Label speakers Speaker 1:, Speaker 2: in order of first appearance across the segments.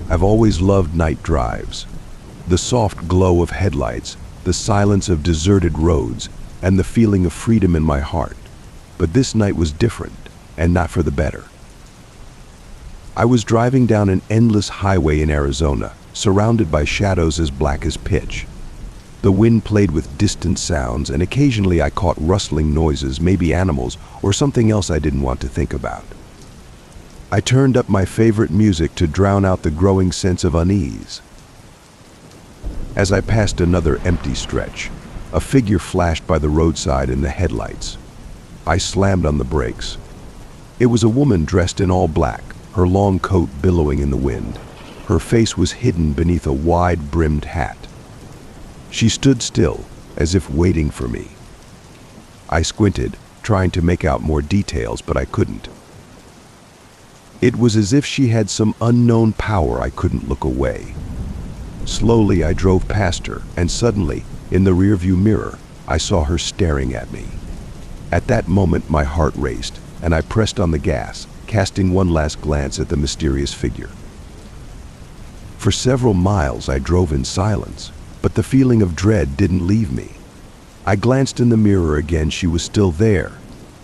Speaker 1: I've always loved night drives. The soft glow of headlights, the silence of deserted roads, and the feeling of freedom in my heart. But this night was different, and not for the better. I was driving down an endless highway in Arizona, surrounded by shadows as black as pitch. The wind played with distant sounds, and occasionally I caught rustling noises, maybe animals, or something else I didn't want to think about. I turned up my favorite music to drown out the growing sense of unease. As I passed another empty stretch, a figure flashed by the roadside in the headlights. I slammed on the brakes. It was a woman dressed in all black, her long coat billowing in the wind. Her face was hidden beneath a wide-brimmed hat. She stood still, as if waiting for me. I squinted, trying to make out more details, but I couldn't. It was as if she had some unknown power I couldn't look away. Slowly, I drove past her, and suddenly, in the rearview mirror, I saw her staring at me. At that moment, my heart raced, and I pressed on the gas, casting one last glance at the mysterious figure. For several miles, I drove in silence, but the feeling of dread didn't leave me. I glanced in the mirror again. She was still there,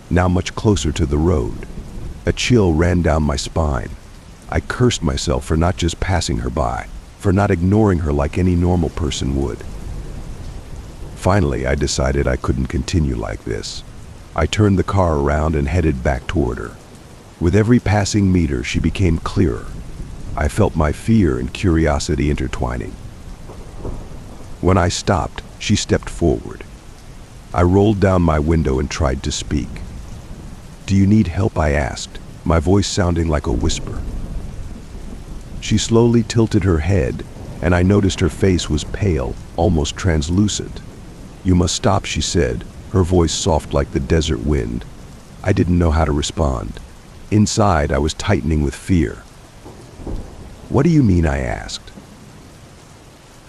Speaker 1: now much closer to the road. A chill ran down my spine. I cursed myself for not just passing her by, for not ignoring her like any normal person would. Finally, I decided I couldn't continue like this. I turned the car around and headed back toward her. With every passing meter, she became clearer. I felt my fear and curiosity intertwining. When I stopped, she stepped forward. I rolled down my window and tried to speak. "Do you need help?" I asked, my voice sounding like a whisper. She slowly tilted her head, and I noticed her face was pale, almost translucent. "You must stop," she said, her voice soft like the desert wind. I didn't know how to respond. Inside, I was tightening with fear. "What do you mean?" I asked.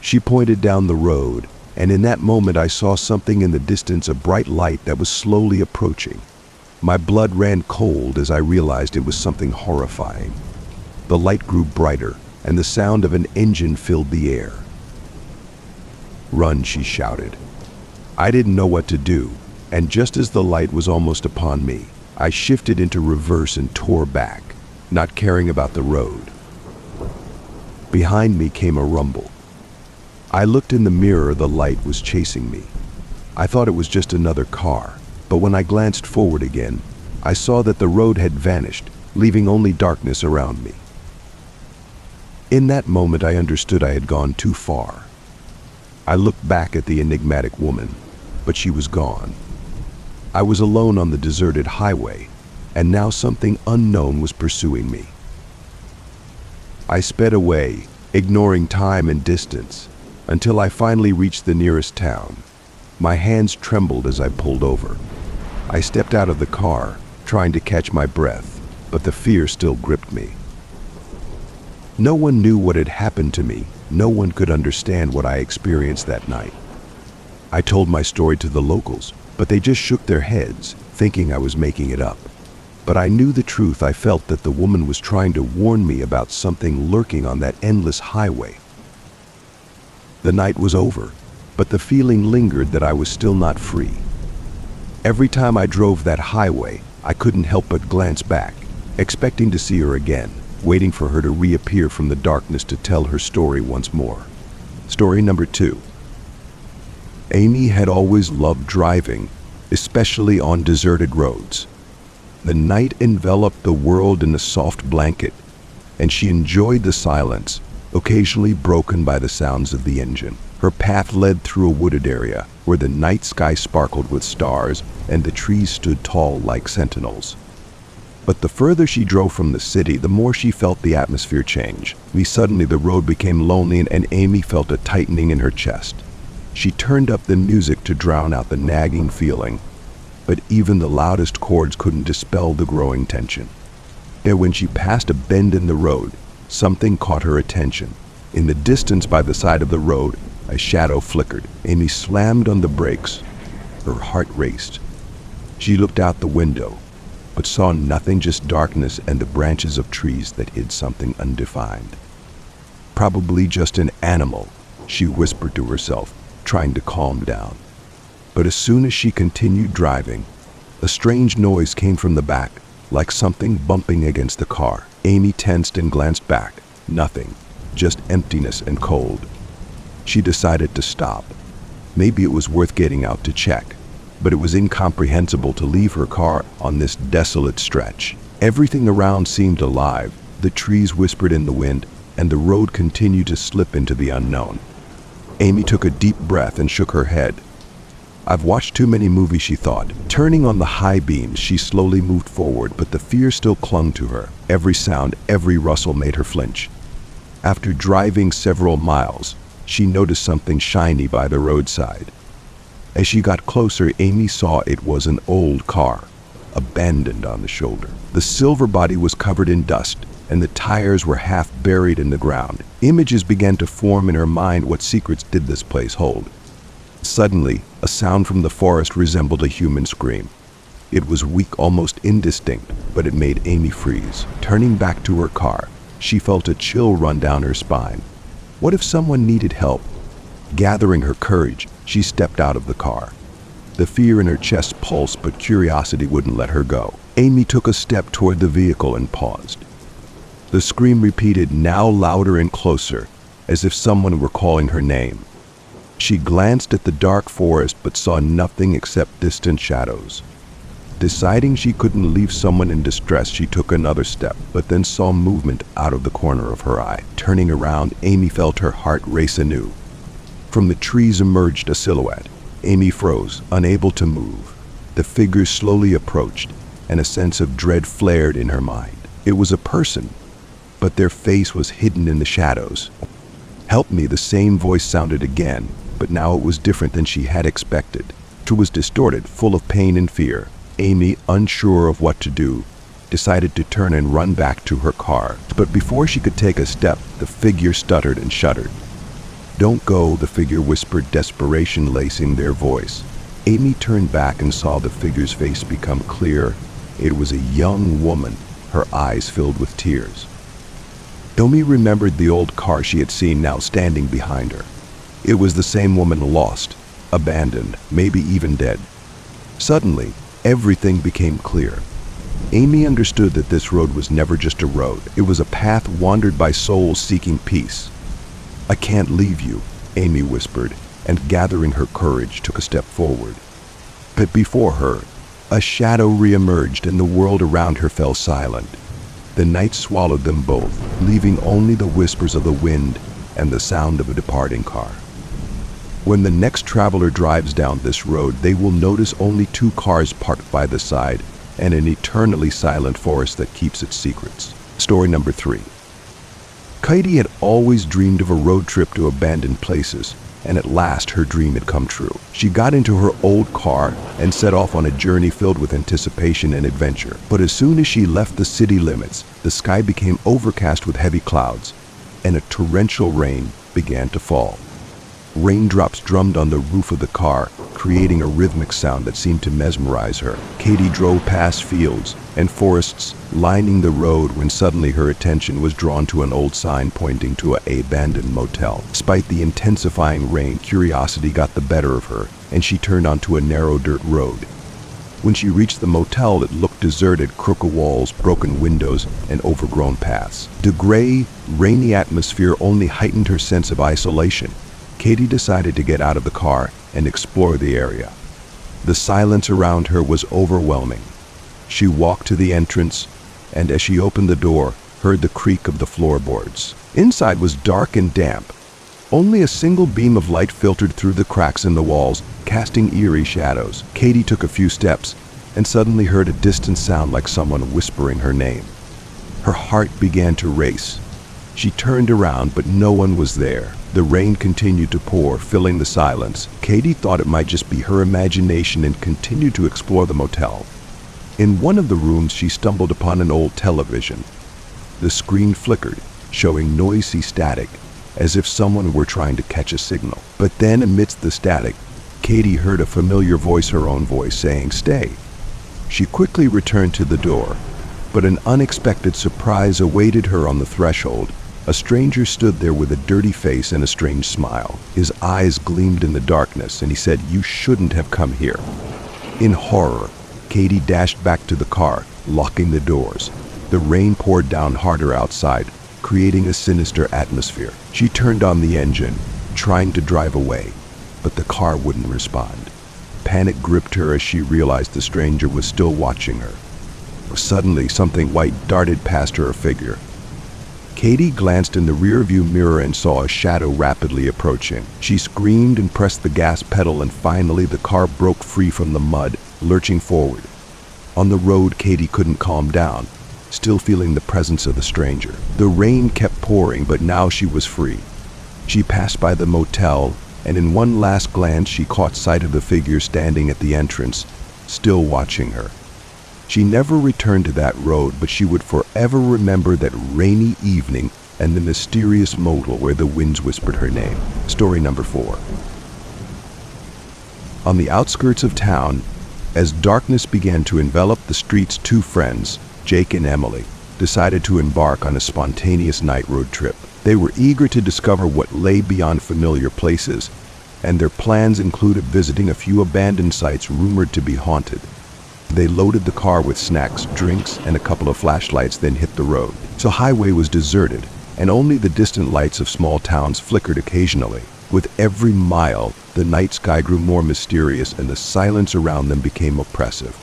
Speaker 1: She pointed down the road, and in that moment I saw something in the distance, a bright light that was slowly approaching. My blood ran cold as I realized it was something horrifying. The light grew brighter, and the sound of an engine filled the air. "Run," she shouted. I didn't know what to do, and just as the light was almost upon me, I shifted into reverse and tore back, not caring about the road. Behind me came a rumble. I looked in the mirror. The light was chasing me. I thought it was just another car, but when I glanced forward again, I saw that the road had vanished, leaving only darkness around me. In that moment, I understood I had gone too far. I looked back at the enigmatic woman, but she was gone. I was alone on the deserted highway, and now something unknown was pursuing me. I sped away, ignoring time and distance, until I finally reached the nearest town. My hands trembled as I pulled over. I stepped out of the car, trying to catch my breath, but the fear still gripped me. No one knew what had happened to me. No one could understand what I experienced that night. I told my story to the locals, but they just shook their heads, thinking I was making it up. But I knew the truth. I felt that the woman was trying to warn me about something lurking on that endless highway. The night was over, but the feeling lingered that I was still not free. Every time I drove that highway, I couldn't help but glance back, expecting to see her again, waiting for her to reappear from the darkness to tell her story once more. Story number 2. Amy had always loved driving, especially on deserted roads. The night enveloped the world in a soft blanket, and she enjoyed the silence, occasionally broken by the sounds of the engine. Her path led through a wooded area where the night sky sparkled with stars and the trees stood tall like sentinels. But the further she drove from the city, the more she felt the atmosphere change. Suddenly the road became lonely, and Amy felt a tightening in her chest. She turned up the music to drown out the nagging feeling, but even the loudest chords couldn't dispel the growing tension. And when she passed a bend in the road, something caught her attention. In the distance by the side of the road, a shadow flickered. Amy slammed on the brakes. Her heart raced. She looked out the window, but saw nothing, just darkness and the branches of trees that hid something undefined. Probably just an animal, she whispered to herself, trying to calm down. But as soon as she continued driving, a strange noise came from the back, like something bumping against the car. Amy tensed and glanced back. Nothing, just emptiness and cold. She decided to stop. Maybe it was worth getting out to check, but it was incomprehensible to leave her car on this desolate stretch. Everything around seemed alive. The trees whispered in the wind, and the road continued to slip into the unknown. Amy took a deep breath and shook her head. I've watched too many movies, she thought. Turning on the high beams, she slowly moved forward, but the fear still clung to her. Every sound, every rustle made her flinch. After driving several miles, she noticed something shiny by the roadside. As she got closer, Amy saw it was an old car, abandoned on the shoulder. The silver body was covered in dust, and the tires were half buried in the ground. Images began to form in her mind. What secrets did this place hold? Suddenly, a sound from the forest resembled a human scream. It was weak, almost indistinct, but it made Amy freeze. Turning back to her car, she felt a chill run down her spine. What if someone needed help? Gathering her courage, she stepped out of the car. The fear in her chest pulsed, but curiosity wouldn't let her go. Amy took a step toward the vehicle and paused. The scream repeated, now louder and closer, as if someone were calling her name. She glanced at the dark forest but saw nothing except distant shadows. Deciding she couldn't leave someone in distress, she took another step, but then saw movement out of the corner of her eye. Turning around, Amy felt her heart race anew. From the trees emerged a silhouette. Amy froze, unable to move. The figure slowly approached, and a sense of dread flared in her mind. It was a person, but their face was hidden in the shadows. Help me, the same voice sounded again, but now it was different than she had expected. It was distorted, full of pain and fear. Amy, unsure of what to do, decided to turn and run back to her car. But before she could take a step, the figure stuttered and shuddered. Don't go, the figure whispered, desperation lacing their voice. Amy turned back and saw the figure's face become clear. It was a young woman, her eyes filled with tears. Amy remembered the old car she had seen now standing behind her. It was the same woman, lost, abandoned, maybe even dead. Suddenly, everything became clear. Amy understood that this road was never just a road. It was a path wandered by souls seeking peace. I can't leave you, Amy whispered, and gathering her courage, took a step forward. But before her, a shadow reemerged and the world around her fell silent. The night swallowed them both, leaving only the whispers of the wind and the sound of a departing car. When the next traveler drives down this road, they will notice only two cars parked by the side and an eternally silent forest that keeps its secrets. Story number 3. Katie had always dreamed of a road trip to abandoned places, and at last her dream had come true. She got into her old car and set off on a journey filled with anticipation and adventure. But as soon as she left the city limits, the sky became overcast with heavy clouds, and a torrential rain began to fall. Raindrops drummed on the roof of the car, creating a rhythmic sound that seemed to mesmerize her. Katie drove past fields and forests lining the road when suddenly her attention was drawn to an old sign pointing to an abandoned motel. Despite the intensifying rain, curiosity got the better of her, and she turned onto a narrow dirt road. When she reached the motel, it looked deserted, crooked walls, broken windows, and overgrown paths. The gray, rainy atmosphere only heightened her sense of isolation. Katie decided to get out of the car and explore the area. The silence around her was overwhelming. She walked to the entrance, and as she opened the door, heard the creak of the floorboards. Inside was dark and damp. Only a single beam of light filtered through the cracks in the walls, casting eerie shadows. Katie took a few steps and suddenly heard a distant sound like someone whispering her name. Her heart began to race. She turned around, but no one was there. The rain continued to pour, filling the silence. Katie thought it might just be her imagination and continued to explore the motel. In one of the rooms, she stumbled upon an old television. The screen flickered, showing noisy static, as if someone were trying to catch a signal. But then, amidst the static, Katie heard a familiar voice, her own voice, saying, "Stay." She quickly returned to the door, but an unexpected surprise awaited her on the threshold. A stranger stood there with a dirty face and a strange smile. His eyes gleamed in the darkness, and he said, "You shouldn't have come here." In horror, Katie dashed back to the car, locking the doors. The rain poured down harder outside, creating a sinister atmosphere. She turned on the engine, trying to drive away, but the car wouldn't respond. Panic gripped her as she realized the stranger was still watching her. Suddenly, something white darted past her figure. Katie glanced in the rearview mirror and saw a shadow rapidly approaching. She screamed and pressed the gas pedal, and finally the car broke free from the mud, lurching forward. On the road, Katie couldn't calm down, still feeling the presence of the stranger. The rain kept pouring, but now she was free. She passed by the motel, and in one last glance she caught sight of the figure standing at the entrance, still watching her. She never returned to that road, but she would forever remember that rainy evening and the mysterious motel where the winds whispered her name. Story number 4. On the outskirts of town, as darkness began to envelop the streets, two friends, Jake and Emily, decided to embark on a spontaneous night road trip. They were eager to discover what lay beyond familiar places, and their plans included visiting a few abandoned sites rumored to be haunted. They loaded the car with snacks, drinks, and a couple of flashlights, then hit the road. The highway was deserted, and only the distant lights of small towns flickered occasionally. With every mile, the night sky grew more mysterious, and the silence around them became oppressive.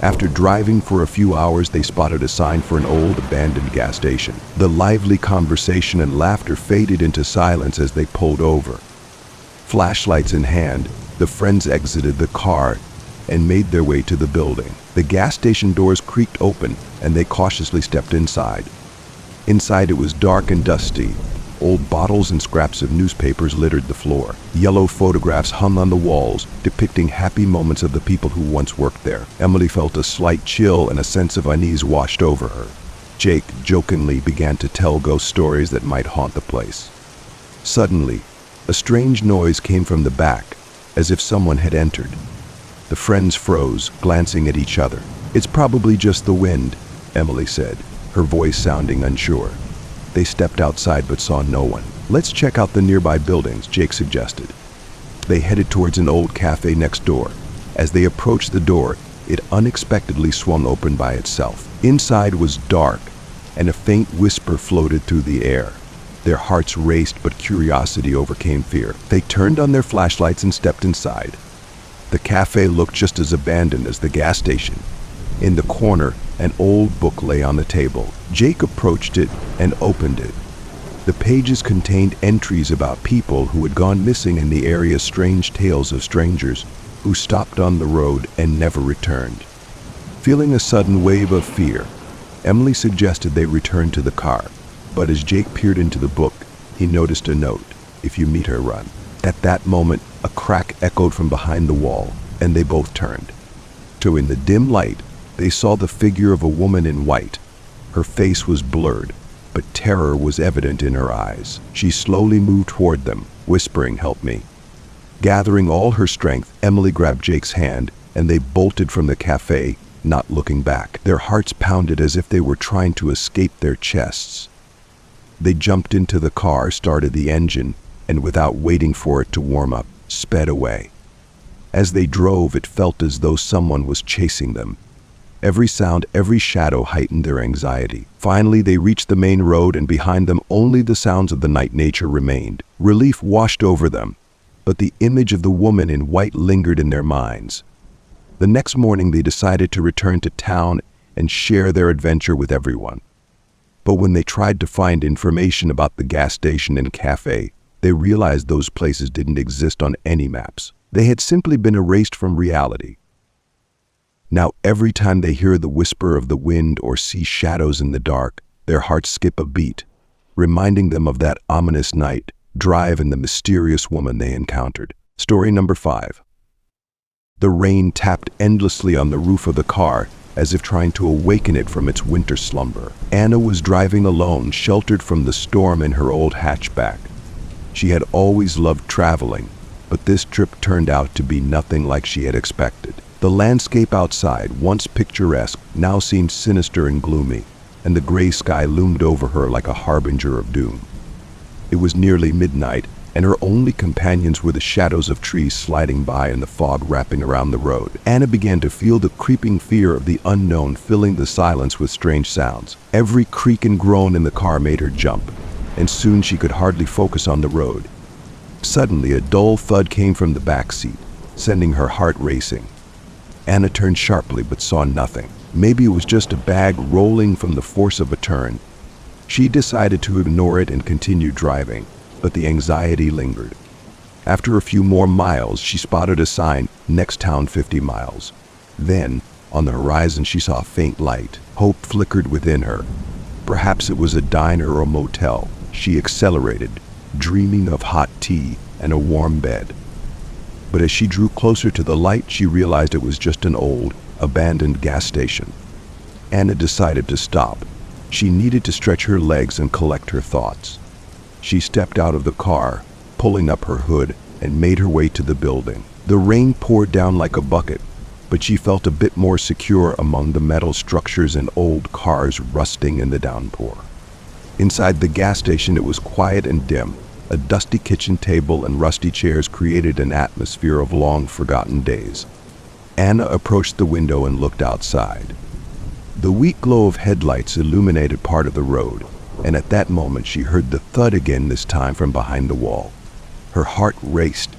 Speaker 1: After driving for a few hours, they spotted a sign for an old abandoned gas station. The lively conversation and laughter faded into silence as they pulled over. Flashlights in hand, the friends exited the car and made their way to the building. The gas station doors creaked open, and they cautiously stepped inside. Inside, it was dark and dusty. Old bottles and scraps of newspapers littered the floor. Yellow photographs hung on the walls, depicting happy moments of the people who once worked there. Emily felt a slight chill, and a sense of unease washed over her. Jake jokingly began to tell ghost stories that might haunt the place. Suddenly, a strange noise came from the back, as if someone had entered. The friends froze, glancing at each other. "It's probably just the wind," Emily said, her voice sounding unsure. They stepped outside but saw no one. "Let's check out the nearby buildings," Jake suggested. They headed towards an old cafe next door. As they approached the door, it unexpectedly swung open by itself. Inside was dark, and a faint whisper floated through the air. Their hearts raced, but curiosity overcame fear. They turned on their flashlights and stepped inside. The cafe looked just as abandoned as the gas station. In the corner, an old book lay on the table. Jake approached it and opened it. The pages contained entries about people who had gone missing in the area, strange tales of strangers who stopped on the road and never returned. Feeling a sudden wave of fear, Emily suggested they return to the car, but as Jake peered into the book, he noticed a note: "If you meet her, run." At that moment, a crack echoed from behind the wall, and they both turned. So in the dim light, they saw the figure of a woman in white. Her face was blurred, but terror was evident in her eyes. She slowly moved toward them, whispering, "Help me." Gathering all her strength, Emily grabbed Jake's hand, and they bolted from the cafe, not looking back. Their hearts pounded as if they were trying to escape their chests. They jumped into the car, started the engine, and without waiting for it to warm up, sped away. As they drove, it felt as though someone was chasing them. Every sound, every shadow heightened their anxiety. Finally, they reached the main road, and behind them only the sounds of the night nature remained. Relief washed over them, but the image of the woman in white lingered in their minds. The next morning, they decided to return to town and share their adventure with everyone. But when they tried to find information about the gas station and cafe, they realized those places didn't exist on any maps. They had simply been erased from reality. Now, every time they hear the whisper of the wind or see shadows in the dark, their hearts skip a beat, reminding them of that ominous night, drive, and the mysterious woman they encountered. Story number 5. The rain tapped endlessly on the roof of the car, as if trying to awaken it from its winter slumber. Anna was driving alone, sheltered from the storm in her old hatchback. She had always loved traveling, but this trip turned out to be nothing like she had expected. The landscape outside, once picturesque, now seemed sinister and gloomy. and the gray sky loomed over her like a harbinger of doom. It was nearly midnight, and her only companions were the shadows of trees sliding by and the fog wrapping around the road. Anna began to feel the creeping fear of the unknown filling the silence with strange sounds. Every creak and groan in the car made her jump, and soon she could hardly focus on the road. Suddenly, a dull thud came from the back seat, sending her heart racing. Anna turned sharply but saw nothing. Maybe it was just a bag rolling from the force of a turn. She decided to ignore it and continue driving, but the anxiety lingered. After a few more miles, she spotted a sign, "Next town 50 miles." Then, on the horizon, she saw a faint light. Hope flickered within her. Perhaps it was a diner or a motel. She accelerated, dreaming of hot tea and a warm bed. But as she drew closer to the light, she realized it was just an old, abandoned gas station. Anna decided to stop. She needed to stretch her legs and collect her thoughts. She stepped out of the car, pulling up her hood, and made her way to the building. The rain poured down like a bucket, but she felt a bit more secure among the metal structures and old cars rusting in the downpour. Inside the gas station, it was quiet and dim. A dusty kitchen table and rusty chairs created an atmosphere of long-forgotten days. Anna approached the window and looked outside. The weak glow of headlights illuminated part of the road, and at that moment she heard the thud again, this time from behind the wall. Her heart raced.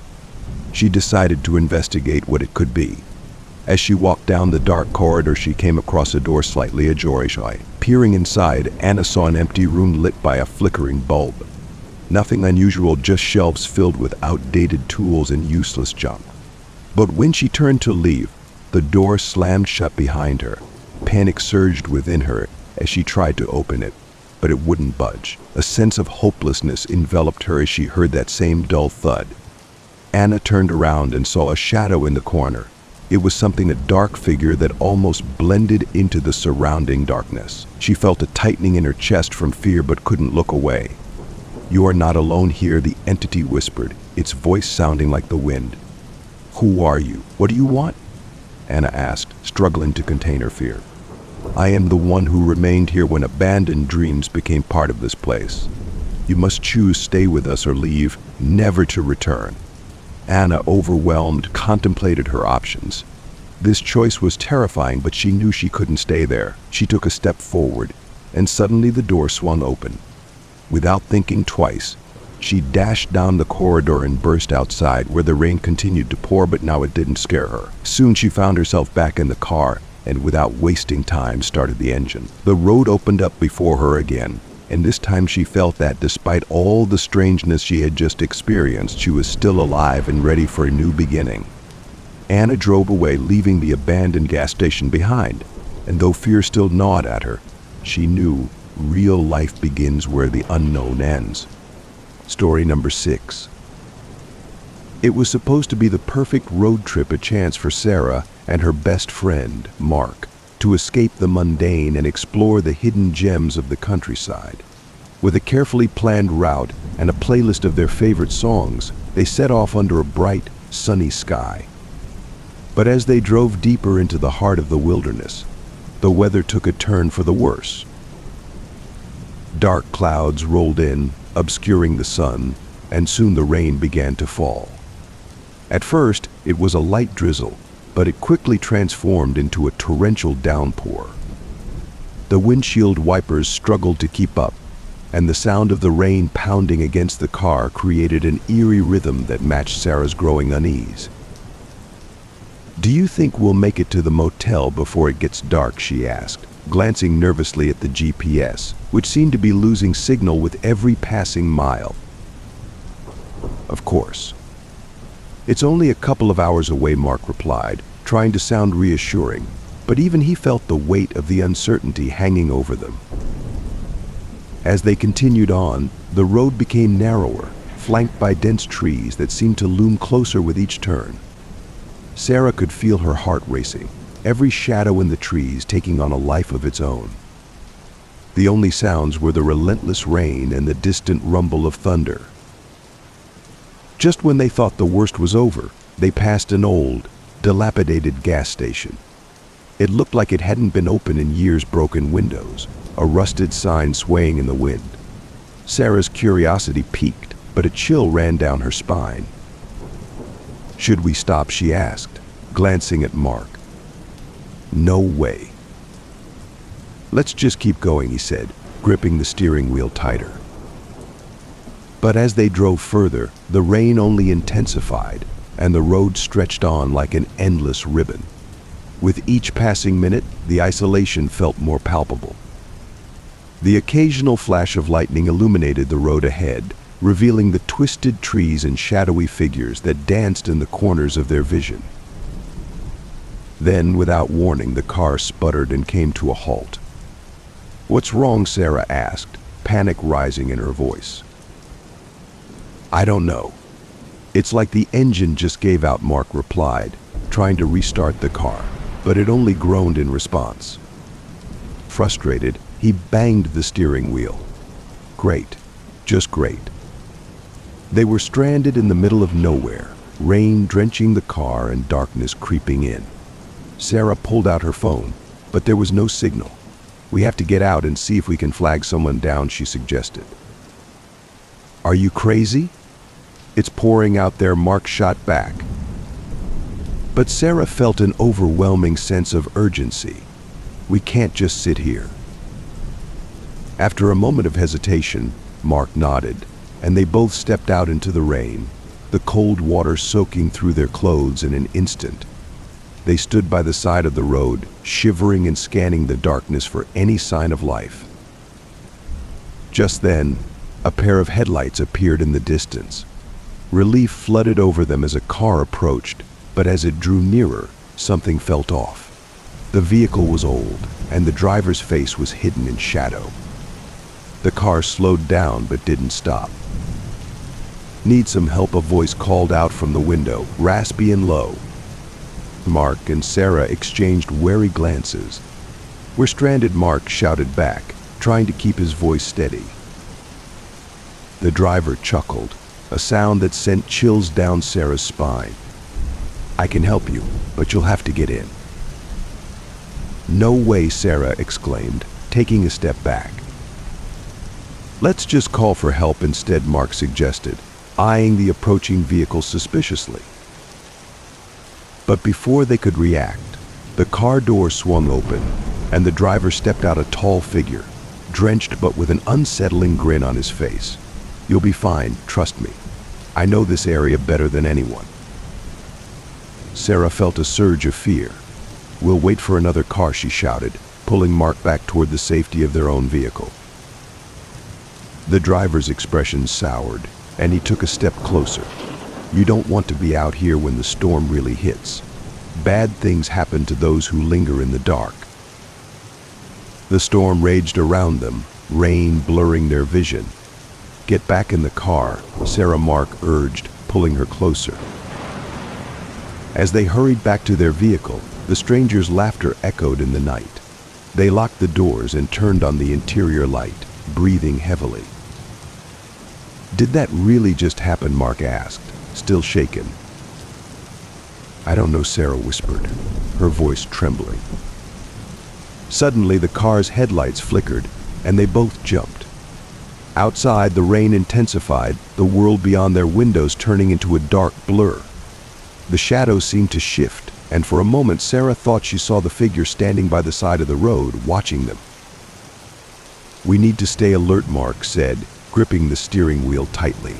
Speaker 1: She decided to investigate what it could be. As she walked down the dark corridor, she came across a door slightly ajar. Peering inside, Anna saw an empty room lit by a flickering bulb. Nothing unusual, just shelves filled with outdated tools and useless junk. But when she turned to leave, the door slammed shut behind her. Panic surged within her as she tried to open it, but it wouldn't budge. A sense of hopelessness enveloped her as she heard that same dull thud. Anna turned around and saw a shadow in the corner. It was something, a dark figure that almost blended into the surrounding darkness. She felt a tightening in her chest from fear but couldn't look away. "You are not alone here," the entity whispered, its voice sounding like the wind. "Who are you? What do you want?" Anna asked, struggling to contain her fear. "I am the one who remained here when abandoned dreams became part of this place. You must choose, stay with us or leave, never to return." Anna, overwhelmed, contemplated her options. This choice was terrifying, but she knew she couldn't stay there. She took a step forward, and suddenly the door swung open. Without thinking twice, she dashed down the corridor and burst outside, where the rain continued to pour, but now it didn't scare her. Soon she found herself back in the car, and without wasting time, started the engine. The road opened up before her again, and this time she felt that despite all the strangeness she had just experienced, she was still alive and ready for a new beginning. Anna drove away, leaving the abandoned gas station behind, and though fear still gnawed at her, she knew real life begins where the unknown ends. Story number 6. It was supposed to be the perfect road trip, a chance for Sarah and her best friend, Mark, to escape the mundane and explore the hidden gems of the countryside. With a carefully planned route and a playlist of their favorite songs, they set off under a bright, sunny sky. But as they drove deeper into the heart of the wilderness, the weather took a turn for the worse. Dark clouds rolled in, obscuring the sun, and soon the rain began to fall. At first, it was a light drizzle, but it quickly transformed into a torrential downpour. The windshield wipers struggled to keep up, and the sound of the rain pounding against the car created an eerie rhythm that matched Sarah's growing unease. "Do you think we'll make it to the motel before it gets dark?" she asked, glancing nervously at the GPS, which seemed to be losing signal with every passing mile. "Of course. It's only a couple of hours away," Mark replied, trying to sound reassuring, but even he felt the weight of the uncertainty hanging over them. As they continued on, the road became narrower, flanked by dense trees that seemed to loom closer with each turn. Sarah could feel her heart racing, every shadow in the trees taking on a life of its own. The only sounds were the relentless rain and the distant rumble of thunder. Just when they thought the worst was over, they passed an old, dilapidated gas station. It looked like it hadn't been open in years. Broken windows, a rusted sign swaying in the wind. Sarah's curiosity piqued, but a chill ran down her spine. "Should we stop?" she asked, glancing at Mark. "No way." "Let's just keep going," he said, gripping the steering wheel tighter. But as they drove further, the rain only intensified, and the road stretched on like an endless ribbon. With each passing minute, the isolation felt more palpable. The occasional flash of lightning illuminated the road ahead, revealing the twisted trees and shadowy figures that danced in the corners of their vision. Then, without warning, the car sputtered and came to a halt. "What's wrong?" Sarah asked, panic rising in her voice. "I don't know. It's like the engine just gave out," Mark replied, trying to restart the car, but it only groaned in response. Frustrated, he banged the steering wheel. Great, just great. They were stranded in the middle of nowhere, rain drenching the car and darkness creeping in. Sarah pulled out her phone, but there was no signal. "We have to get out and see if we can flag someone down," she suggested. "Are you crazy? It's pouring out there," Mark shot back. But Sarah felt an overwhelming sense of urgency. "We can't just sit here." After a moment of hesitation, Mark nodded, and they both stepped out into the rain, the cold water soaking through their clothes in an instant. They stood by the side of the road, shivering and scanning the darkness for any sign of life. Just then, a pair of headlights appeared in the distance. Relief flooded over them as a car approached, but as it drew nearer, something felt off. The vehicle was old, and the driver's face was hidden in shadow. The car slowed down but didn't stop. "Need some help?" a voice called out from the window, raspy and low. Mark and Sarah exchanged wary glances. "We're stranded," Mark shouted back, trying to keep his voice steady. The driver chuckled, a sound that sent chills down Sarah's spine. "I can help you, but you'll have to get in." "No way," Sarah exclaimed, taking a step back. "Let's just call for help instead," Mark suggested, eyeing the approaching vehicle suspiciously. But before they could react, the car door swung open, and the driver stepped out, a tall figure, drenched but with an unsettling grin on his face. "You'll be fine, trust me. I know this area better than anyone." Sarah felt a surge of fear. "We'll wait for another car," she shouted, pulling Mark back toward the safety of their own vehicle. The driver's expression soured, and he took a step closer. "You don't want to be out here when the storm really hits. Bad things happen to those who linger in the dark." The storm raged around them, rain blurring their vision. "Get back in the car," Sarah Mark urged, pulling her closer. As they hurried back to their vehicle, the strangers' laughter echoed in the night. They locked the doors and turned on the interior light, breathing heavily. "Did that really just happen?" Mark asked, still shaken. "I don't know," Sarah whispered, her voice trembling. Suddenly, the car's headlights flickered, and they both jumped. Outside, the rain intensified, the world beyond their windows turning into a dark blur. The shadows seemed to shift, and for a moment Sarah thought she saw the figure standing by the side of the road, watching them. "We need to stay alert," Mark said, gripping the steering wheel tightly.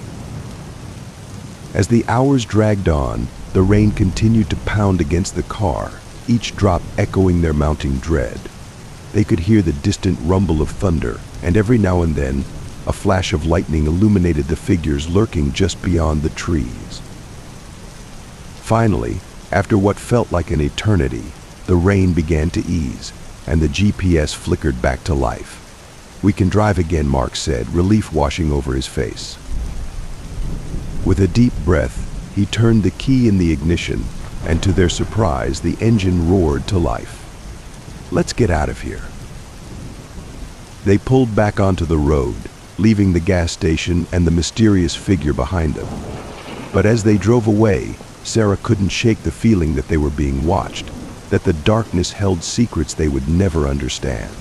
Speaker 1: As the hours dragged on, the rain continued to pound against the car, each drop echoing their mounting dread. They could hear the distant rumble of thunder, and every now and then, a flash of lightning illuminated the figures lurking just beyond the trees. Finally, after what felt like an eternity, the rain began to ease, and the GPS flickered back to life. "We can drive again," Mark said, relief washing over his face. With a deep breath, he turned the key in the ignition, and to their surprise, the engine roared to life. "Let's get out of here." They pulled back onto the road, leaving the gas station and the mysterious figure behind them. But as they drove away, Sarah couldn't shake the feeling that they were being watched, that the darkness held secrets they would never understand.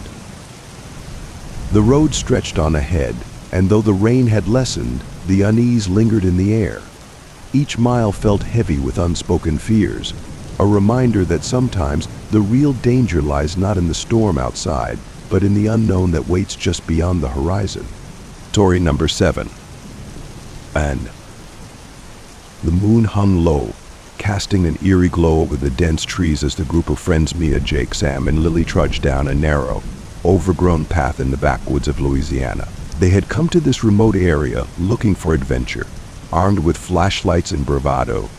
Speaker 1: The road stretched on ahead, and though the rain had lessened, the unease lingered in the air. Each mile felt heavy with unspoken fears, a reminder that sometimes the real danger lies not in the storm outside, but in the unknown that waits just beyond the horizon. Story number 7. And the moon hung low, casting an eerie glow over the dense trees as the group of friends Mia, Jake, Sam, and Lily trudged down a narrow, overgrown path in the backwoods of Louisiana. They had come to this remote area looking for adventure, armed with flashlights and bravado,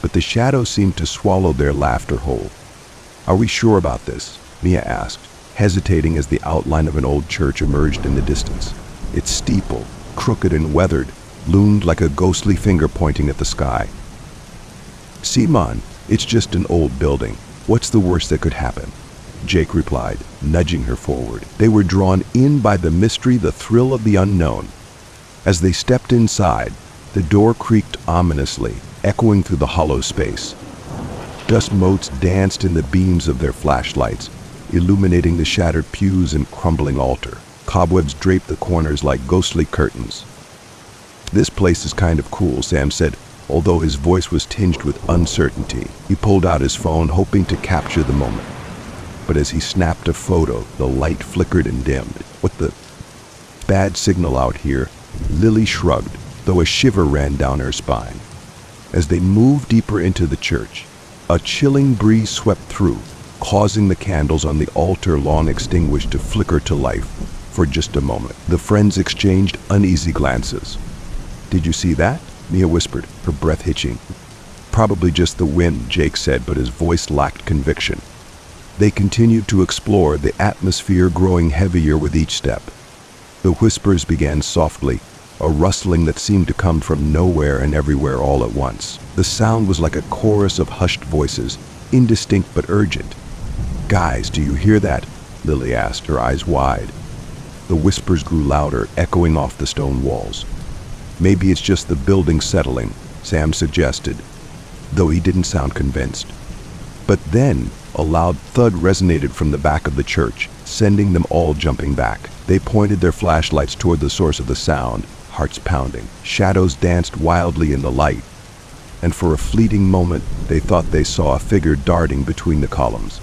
Speaker 1: but the shadows seemed to swallow their laughter whole. "Are we sure about this?" Mia asked, hesitating as the outline of an old church emerged in the distance. Its steeple, crooked and weathered, loomed like a ghostly finger pointing at the sky. "Simon, it's just an old building. What's the worst that could happen?" Jake replied, nudging her forward. They were drawn in by the mystery, the thrill of the unknown. As they stepped inside, the door creaked ominously, echoing through the hollow space. Dust motes danced in the beams of their flashlights, illuminating the shattered pews and crumbling altar. Cobwebs draped the corners like ghostly curtains. "This place is kind of cool," Sam said, although his voice was tinged with uncertainty. He pulled out his phone, hoping to capture the moment. But as he snapped a photo, the light flickered and dimmed. "What the? Bad signal out here." Lily shrugged, though a shiver ran down her spine. As they moved deeper into the church, a chilling breeze swept through, causing the candles on the altar long extinguished to flicker to life for just a moment. The friends exchanged uneasy glances. "Did you see that?" Mia whispered, her breath hitching. "Probably just the wind," Jake said, but his voice lacked conviction. They continued to explore, the atmosphere growing heavier with each step. The whispers began softly, a rustling that seemed to come from nowhere and everywhere all at once. The sound was like a chorus of hushed voices, indistinct but urgent. "Guys, do you hear that?" Lily asked, her eyes wide. The whispers grew louder, echoing off the stone walls. "Maybe it's just the building settling," Sam suggested, though he didn't sound convinced. But then, a loud thud resonated from the back of the church, sending them all jumping back. They pointed their flashlights toward the source of the sound, hearts pounding. Shadows danced wildly in the light, and for a fleeting moment, they thought they saw a figure darting between the columns.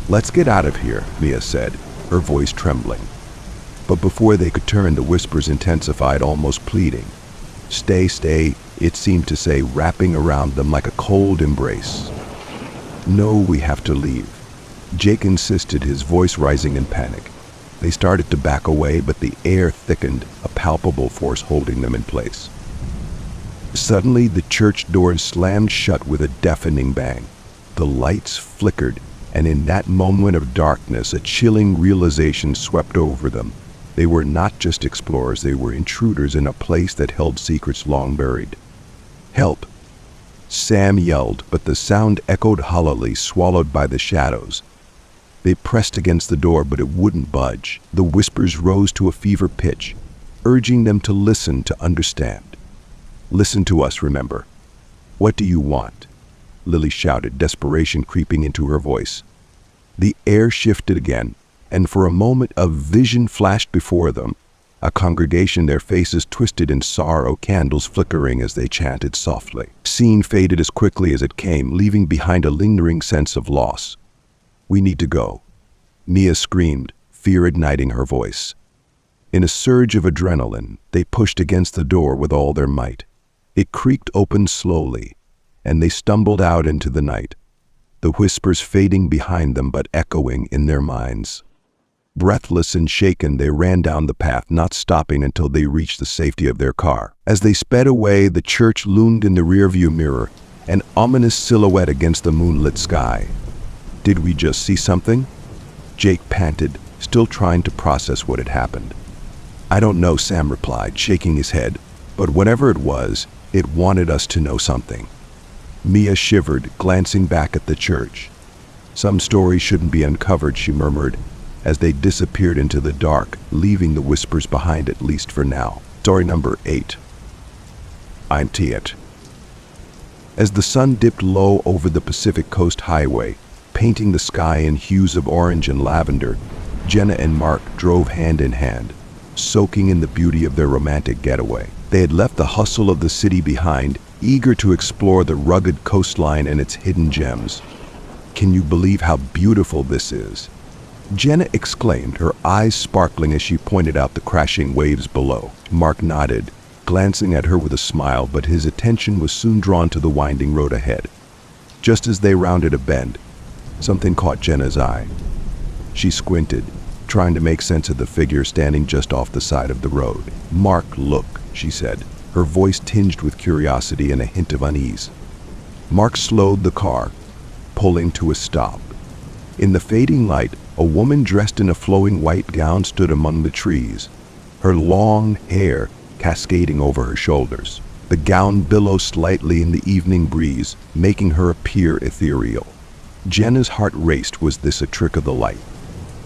Speaker 1: "Let's get out of here," Mia said, her voice trembling. But before they could turn, the whispers intensified, almost pleading. "Stay, stay," it seemed to say, wrapping around them like a cold embrace. "No, we have to leave," Jake insisted, his voice rising in panic. They started to back away, but the air thickened, a palpable force holding them in place. Suddenly, the church doors slammed shut with a deafening bang. The lights flickered, and in that moment of darkness, a chilling realization swept over them. They were not just explorers, they were intruders in a place that held secrets long buried. "Help!" Sam yelled, but the sound echoed hollowly, swallowed by the shadows. They pressed against the door, but it wouldn't budge. The whispers rose to a fever pitch, urging them to listen, to understand. "Listen to us, remember." "What do you want?" Lily shouted, desperation creeping into her voice. The air shifted again, and for a moment a vision flashed before them. A congregation, their faces twisted in sorrow, candles flickering as they chanted softly. Scene faded as quickly as it came, leaving behind a lingering sense of loss. "We need to go," Mia screamed, fear igniting her voice. In a surge of adrenaline, they pushed against the door with all their might. It creaked open slowly, and they stumbled out into the night, the whispers fading behind them but echoing in their minds. Breathless and shaken, they ran down the path, not stopping until they reached the safety of their car. As they sped away, the church loomed in the rearview mirror, an ominous silhouette against the moonlit sky. "Did we just see something?" Jake panted, still trying to process what had happened. "I don't know," Sam replied, shaking his head, "but whatever it was, it wanted us to know something." Mia shivered, glancing back at the church. "Some stories shouldn't be uncovered," she murmured, as they disappeared into the dark, leaving the whispers behind, at least for now. Story number 8. I'm Tiet. As the sun dipped low over the Pacific Coast Highway, painting the sky in hues of orange and lavender, Jenna and Mark drove hand in hand, soaking in the beauty of their romantic getaway. They had left the hustle of the city behind, eager to explore the rugged coastline and its hidden gems. "Can you believe how beautiful this is?" Jenna exclaimed, her eyes sparkling as she pointed out the crashing waves below. Mark nodded, glancing at her with a smile, but his attention was soon drawn to the winding road ahead. Just as they rounded a bend, something caught Jenna's eye. She squinted, trying to make sense of the figure standing just off the side of the road. "Mark, look," she said, her voice tinged with curiosity and a hint of unease. Mark slowed the car, pulling to a stop. In the fading light, a woman dressed in a flowing white gown stood among the trees, her long hair cascading over her shoulders. The gown billowed slightly in the evening breeze, making her appear ethereal. Jenna's heart raced. Was this a trick of the light?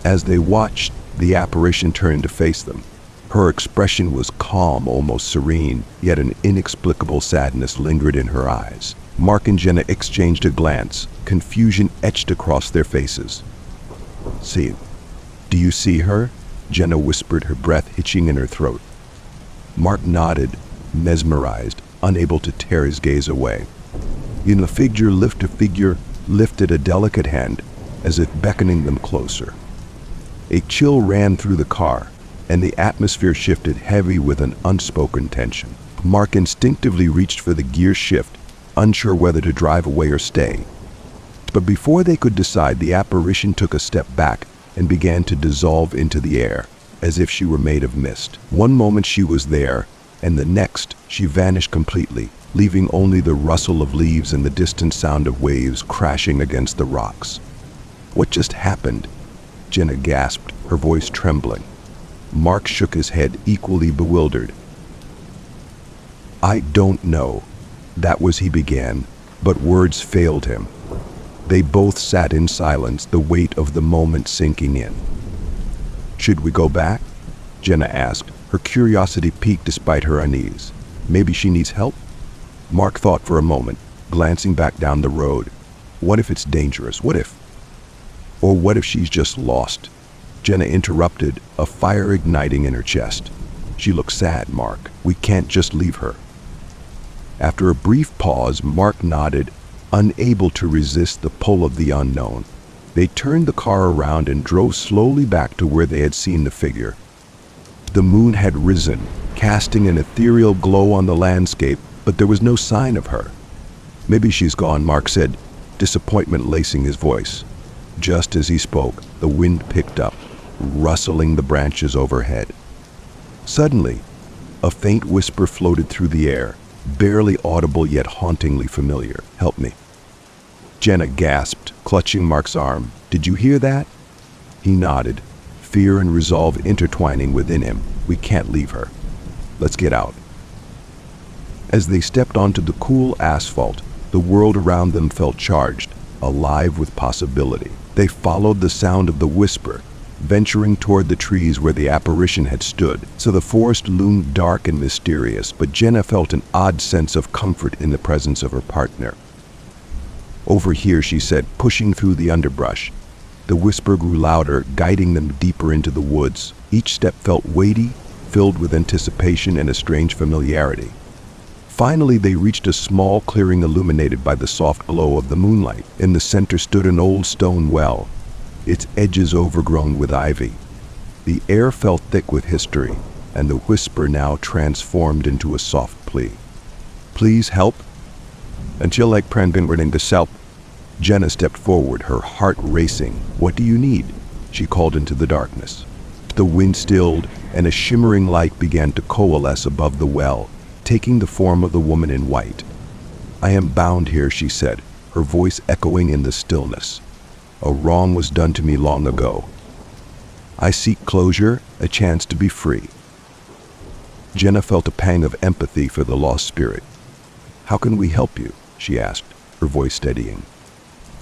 Speaker 1: As they watched, the apparition turned to face them. Her expression was calm, almost serene, yet an inexplicable sadness lingered in her eyes. Mark and Jenna exchanged a glance, confusion etched across their faces. "See, do you see her?" Jenna whispered, her breath hitching in her throat. Mark nodded, mesmerized, unable to tear his gaze away. The figure lifted a delicate hand, as if beckoning them closer. A chill ran through the car, and the atmosphere shifted, heavy with an unspoken tension. Mark instinctively reached for the gear shift, unsure whether to drive away or stay. But before they could decide, the apparition took a step back and began to dissolve into the air, as if she were made of mist. One moment she was there, and the next she vanished completely, leaving only the rustle of leaves and the distant sound of waves crashing against the rocks. "What just happened?" Jenna gasped, her voice trembling. Mark shook his head, equally bewildered. "I don't know." That was he began, but words failed him. They both sat in silence, the weight of the moment sinking in. "Should we go back?" Jenna asked, her curiosity piqued despite her unease. "Maybe she needs help?" Mark thought for a moment, glancing back down the road. What if it's dangerous? What if? Or what if she's just lost? Jenna interrupted, a fire igniting in her chest. "She looks sad, Mark. We can't just leave her." After a brief pause, Mark nodded, unable to resist the pull of the unknown. They turned the car around and drove slowly back to where they had seen the figure. The moon had risen, casting an ethereal glow on the landscape, but there was no sign of her. "Maybe she's gone," Mark said, disappointment lacing his voice. Just as he spoke, the wind picked up, rustling the branches overhead. Suddenly, a faint whisper floated through the air, barely audible yet hauntingly familiar. "Help me." Jenna gasped, clutching Mark's arm. "Did you hear that?" He nodded, fear and resolve intertwining within him. "We can't leave her. Let's get out." As they stepped onto the cool asphalt, the world around them felt charged, alive with possibility. They followed the sound of the whisper, venturing toward the trees where the apparition had stood. So the forest loomed dark and mysterious, but Jenna felt an odd sense of comfort in the presence of her partner. "Over here," she said, pushing through the underbrush. The whisper grew louder, guiding them deeper into the woods. Each step felt weighty, filled with anticipation and a strange familiarity. Finally, they reached a small clearing illuminated by the soft glow of the moonlight. In the center stood an old stone well, its edges overgrown with ivy. The air felt thick with history, and the whisper now transformed into a soft plea. "Please help." "Until like pranbin to self." Jenna stepped forward, her heart racing. "What do you need?" she called into the darkness. The wind stilled, and a shimmering light began to coalesce above the well, taking the form of the woman in white. "I am bound here," she said, her voice echoing in the stillness. "A wrong was done to me long ago. I seek closure, a chance to be free." Jenna felt a pang of empathy for the lost spirit. "How can we help you?" she asked, her voice steadying.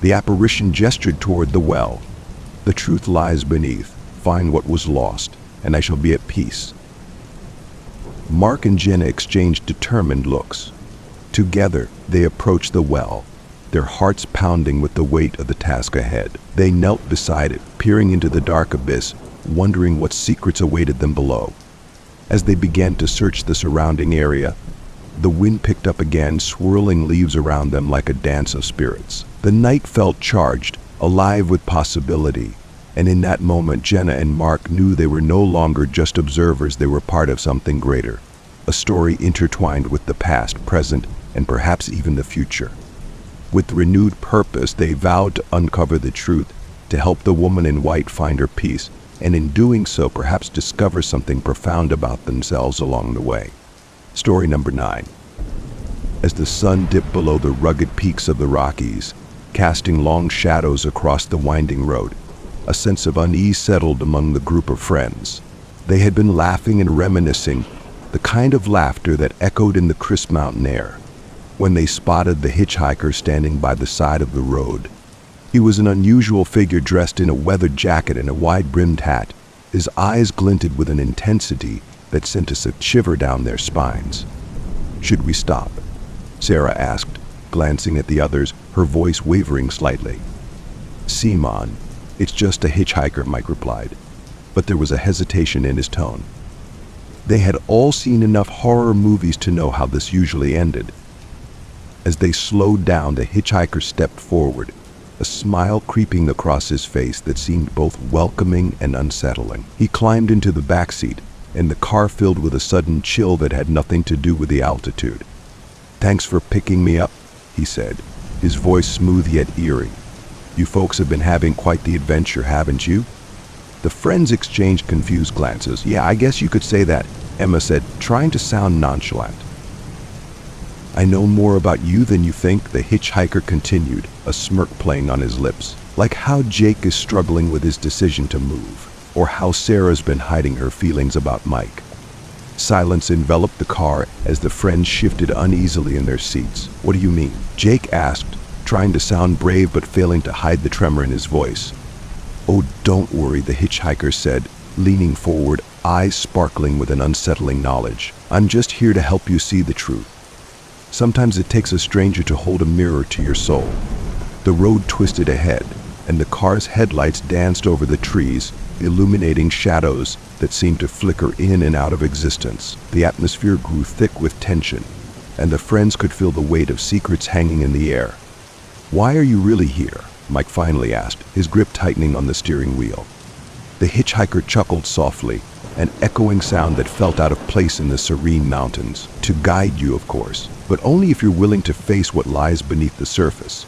Speaker 1: The apparition gestured toward the well. "The truth lies beneath. Find what was lost, and I shall be at peace." Mark and Jenna exchanged determined looks. Together, they approached the well, their hearts pounding with the weight of the task ahead. They knelt beside it, peering into the dark abyss, wondering what secrets awaited them below. As they began to search the surrounding area, the wind picked up again, swirling leaves around them like a dance of spirits. The night felt charged, alive with possibility, and in that moment Jenna and Mark knew they were no longer just observers, they were part of something greater, a story intertwined with the past, present, and perhaps even the future. With renewed purpose, they vowed to uncover the truth, to help the woman in white find her peace, and in doing so perhaps discover something profound about themselves along the way. Story number 9. As the sun dipped below the rugged peaks of the Rockies, casting long shadows across the winding road, a sense of unease settled among the group of friends. They had been laughing and reminiscing, the kind of laughter that echoed in the crisp mountain air, when they spotted the hitchhiker standing by the side of the road. He was an unusual figure dressed in a weathered jacket and a wide-brimmed hat. His eyes glinted with an intensity that sent a shiver down their spines. "Should we stop?" Sarah asked, glancing at the others, her voice wavering slightly. "Simon, it's just a hitchhiker," Mike replied, but there was a hesitation in his tone. They had all seen enough horror movies to know how this usually ended. As they slowed down, the hitchhiker stepped forward, a smile creeping across his face that seemed both welcoming and unsettling. He climbed into the back seat, and the car filled with a sudden chill that had nothing to do with the altitude. "Thanks for picking me up," he said, his voice smooth yet eerie. "You folks have been having quite the adventure, haven't you?" The friends exchanged confused glances. "Yeah, I guess you could say that," Emma said, trying to sound nonchalant. "I know more about you than you think," the hitchhiker continued, a smirk playing on his lips. "Like how Jake is struggling with his decision to move, or how Sarah's been hiding her feelings about Mike." Silence enveloped the car as the friends shifted uneasily in their seats. "What do you mean?" Jake asked, trying to sound brave but failing to hide the tremor in his voice. "Oh, don't worry," the hitchhiker said, leaning forward, eyes sparkling with an unsettling knowledge. "I'm just here to help you see the truth. Sometimes it takes a stranger to hold a mirror to your soul." The road twisted ahead, and the car's headlights danced over the trees, illuminating shadows that seemed to flicker in and out of existence. The atmosphere grew thick with tension, and the friends could feel the weight of secrets hanging in the air. "Why are you really here?" Mike finally asked, his grip tightening on the steering wheel. The hitchhiker chuckled softly, an echoing sound that felt out of place in the serene mountains. "To guide you, of course, but only if you're willing to face what lies beneath the surface."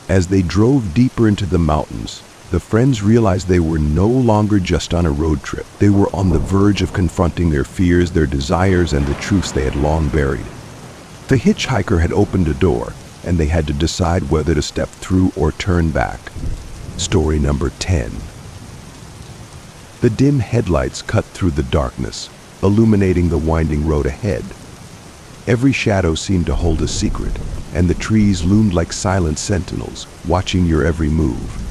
Speaker 1: As they drove deeper into the mountains, the friends realized they were no longer just on a road trip. They were on the verge of confronting their fears, their desires, and the truths they had long buried. The hitchhiker had opened a door, and they had to decide whether to step through or turn back. Story number 10. The dim headlights cut through the darkness, illuminating the winding road ahead. Every shadow seemed to hold a secret, and the trees loomed like silent sentinels, watching your every move.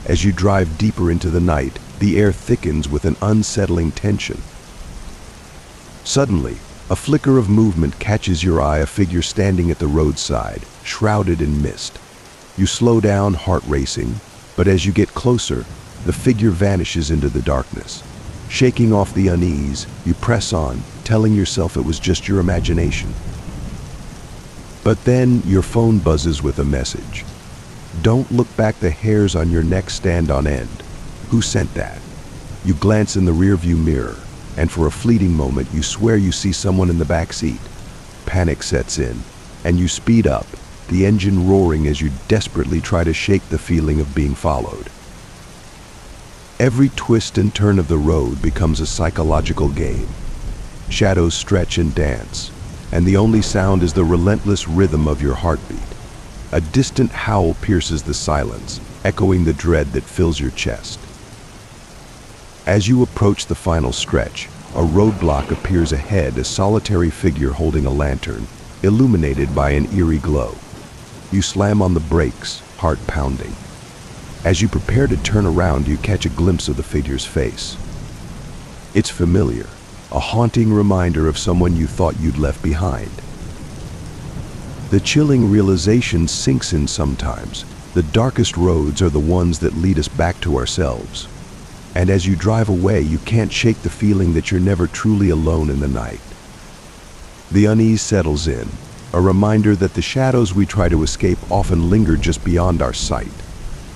Speaker 1: As you drive deeper into the night, the air thickens with an unsettling tension. Suddenly, a flicker of movement catches your eye, a figure standing at the roadside, shrouded in mist. You slow down, heart racing, but as you get closer, the figure vanishes into the darkness. Shaking off the unease, you press on, telling yourself it was just your imagination. But then your phone buzzes with a message. "Don't look back, the hairs on your neck stand on end." Who sent that? You glance in the rearview mirror, and for a fleeting moment you swear you see someone in the back seat. Panic sets in, and you speed up, the engine roaring as you desperately try to shake the feeling of being followed. Every twist and turn of the road becomes a psychological game. Shadows stretch and dance, and the only sound is the relentless rhythm of your heartbeat. A distant howl pierces the silence, echoing the dread that fills your chest. As you approach the final stretch, a roadblock appears ahead, a solitary figure holding a lantern, illuminated by an eerie glow. You slam on the brakes, heart pounding. As you prepare to turn around, you catch a glimpse of the figure's face. It's familiar, a haunting reminder of someone you thought you'd left behind. The chilling realization sinks in sometimes. The darkest roads are the ones that lead us back to ourselves. And as you drive away, you can't shake the feeling that you're never truly alone in the night. The unease settles in, a reminder that the shadows we try to escape often linger just beyond our sight.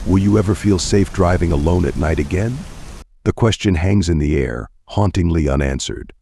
Speaker 1: Will you ever feel safe driving alone at night again? The question hangs in the air, hauntingly unanswered.